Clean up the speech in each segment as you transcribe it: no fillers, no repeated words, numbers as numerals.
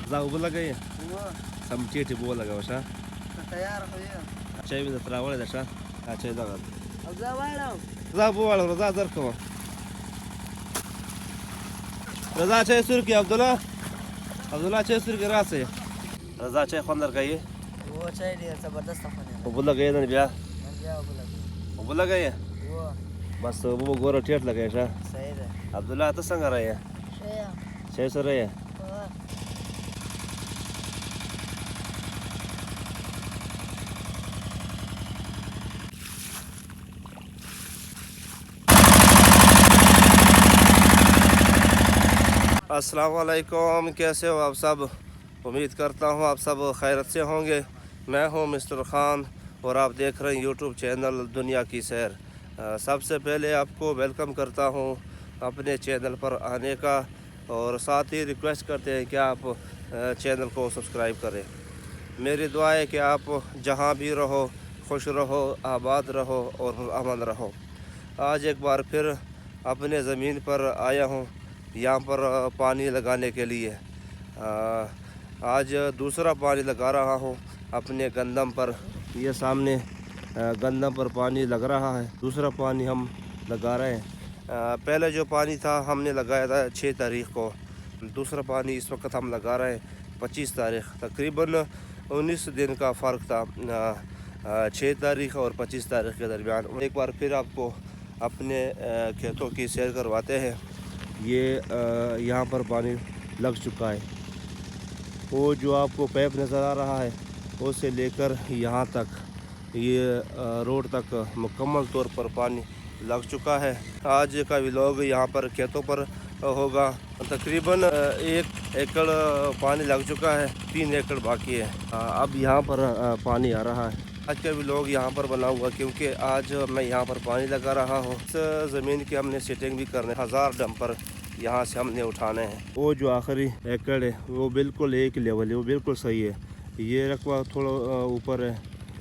Za ubula gaya Uwa, samce ti bola ga washa ka tayar hoya. chay mi da trawale da sha a chay da Abza wala. za bu wala za zarka Raza chay surki Abdullah chay surki rase Raza chay khondar gaye Uwa chai dia zabardast khone. ubula gaya dan biya Man ja bola. ubula gaya Uwa, बस वो गोरा TET लगे शा sahi da. Abdullah तो संग रहे हैं Shaya. 600 रहे हैं Uwa. अस्सलाम वालेकुम कैसे हो आप सब उम्मीद करता हूँ आप सब खैरत से होंगे मैं हूँ मिस्टर ख़ान और आप देख रहे हैं यूट्यूब चैनल दुनिया की सैर सबसे पहले आपको वेलकम करता हूँ अपने चैनल पर आने का और साथ ही रिक्वेस्ट करते हैं कि आप चैनल को सब्सक्राइब करें मेरी दुआ है कि आप जहाँ भी रहो खुश रहो आबाद रहो और अमन रहो आज एक बार फिर अपने ज़मीन पर आया हूँ यहाँ पर पानी लगाने के लिए आज दूसरा पानी लगा रहा हूँ अपने गंदम पर ये सामने गंदम पर पानी लग रहा है दूसरा पानी हम लगा रहे हैं पहले जो पानी था हमने लगाया था 6 तारीख़ को दूसरा पानी इस वक्त हम लगा रहे हैं 25 तारीख़ तकरीबन 19 दिन का फ़र्क था 6 तारीख़ और 25 तारीख़ के दरमियान एक बार फिर आपको अपने खेतों की सैर करवाते हैं ये यहाँ पर पानी लग चुका है वो जो आपको पाइप नज़र आ रहा है उससे लेकर यहाँ तक ये रोड तक मुकम्मल तौर पर पानी लग चुका है आज का व्लॉग यहाँ पर खेतों पर होगा तकरीबन 1 एकड़ पानी लग चुका है 3 एकड़ बाकी है अब यहाँ पर पानी आ रहा है आज का व्लॉग यहाँ पर बना हुआ क्योंकि आज मैं यहाँ पर पानी लगा रहा हूँ इस ज़मीन की हमने सेटिंग भी करने 1000 डंपर यहाँ से हमने उठाने हैं वो जो आखिरी एकड़ है वो बिल्कुल एक लेवल है वो बिल्कुल सही है ये रकबा थोड़ा ऊपर है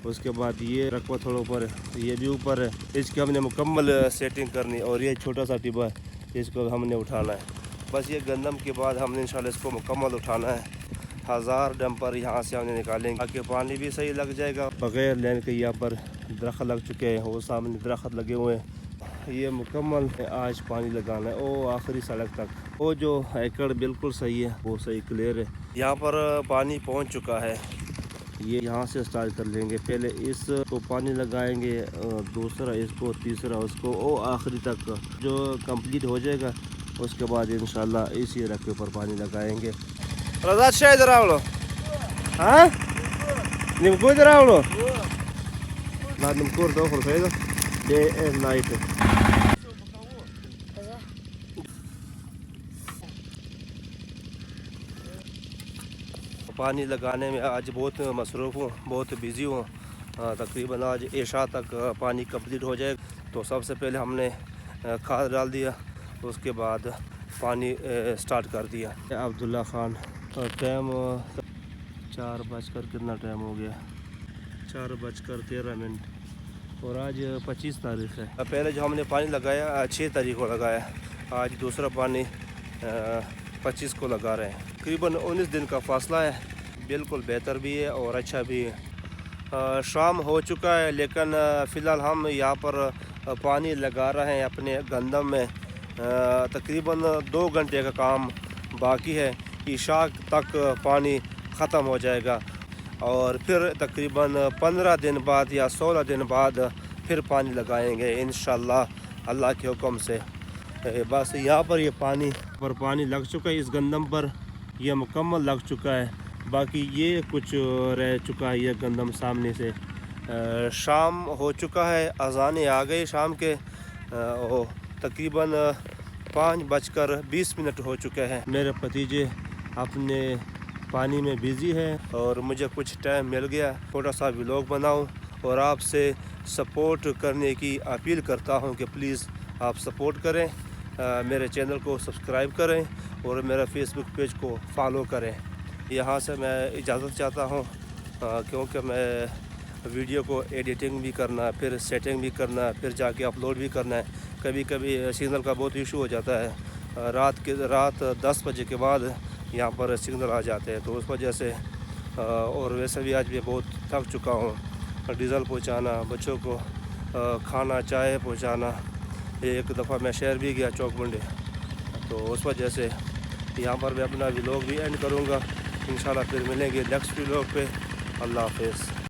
उसके बाद ये रकबा थोड़ा ऊपर है ये भी ऊपर है इसकी हमने मुकम्मल सेटिंग करनी और ये छोटा सा टिब्बा है इसको हमने उठाना है बस ये गंदम के बाद हमने इंशाल्लाह इसको मुकम्मल उठाना है 1000 डंपर यहाँ से हमने निकालेंगे ताकि पानी भी सही लग जाएगा बगैर लेन के यहाँ पर दरख्त लग चुके हैं वो सामने दरख्त लगे हुए हैं ये मुकम्मल आज पानी लगाना है वो आखिरी सड़क तक वो जो एकड़ बिल्कुल सही है वो सही क्लियर है यहाँ पर पानी पहुँच चुका है ये यहाँ से स्टार्ट कर लेंगे पहले इस को पानी लगाएंगे दूसरा इसको तीसरा उसको वो आखिरी तक जो कंप्लीट हो जाएगा उसके बाद इंशाल्लाह इसी रखे पर पानी लगाएंगे रज़ा शाह इधर आओ हाँ निम्को इधर आओ ना निम्को दो खुर्फेगा डे एंड नाइट पानी लगाने में आज बहुत मसरूफ़ हूँ बहुत बिज़ी हूँ तकरीबन आज इशा तक पानी कंप्लीट हो जाए तो सबसे पहले हमने खाद डाल दिया उसके बाद पानी स्टार्ट कर दिया अब्दुल्ला ख़ान टाइम 4 कितना टाइम हो गया 4:13 और आज 25 तारीख़ है पहले जो हमने पानी लगाया 6 तारीख़ को लगाया आज दूसरा पानी 25 को लगा रहे हैं तकरीबन 19 दिन का फासला है बिल्कुल बेहतर भी है और अच्छा भी है शाम हो चुका है लेकिन फ़िलहाल हम यहाँ पर पानी लगा रहे हैं अपने गंदम में तकरीबन 2 घंटे का काम बाकी है इशा तक पानी ख़त्म हो जाएगा और फिर तकरीबन 15 दिन बाद या 16 दिन बाद फिर पानी लगाएंगे इंशाल्लाह अल्लाह के हुक्म से बस यहाँ पर ये पानी लग चुका है इस गंदम पर यह मुकम्मल लग चुका है बाकी ये कुछ रह चुका है ये गंदम सामने से शाम हो चुका है अज़ानें आ गई शाम के तकरीबन 5:20 हो चुके हैं मेरे भतीजे अपने पानी में बिज़ी है और मुझे कुछ टाइम मिल गया छोटा सा व्लॉग बनाऊं और आपसे सपोर्ट करने की अपील करता हूं कि प्लीज़ आप सपोर्ट करें मेरे चैनल को सब्सक्राइब करें और मेरा फेसबुक पेज को फॉलो करें यहाँ से मैं इजाज़त चाहता हूँ क्योंकि मैं वीडियो को एडिटिंग भी करना है फिर सेटिंग भी करना है फिर जाके अपलोड भी करना है कभी कभी सिग्नल का बहुत इशू हो जाता है रात 10 बजे के बाद यहाँ पर सिग्नल आ जाते हैं, तो उस वजह से और वैसे भी आज मैं बहुत थक चुका हूँ। डीज़ल पहुँचाना, बच्चों को खाना चाय पहुँचाना, एक दफ़ा मैं शहर भी गया चौक मंडी, तो उस वजह से यहाँ पर मैं अपना व्लॉग भी एंड करूँगा। इंशाल्लाह फिर मिलेंगे नेक्स्ट व्लॉग पे। अल्लाह हाफ़िज़।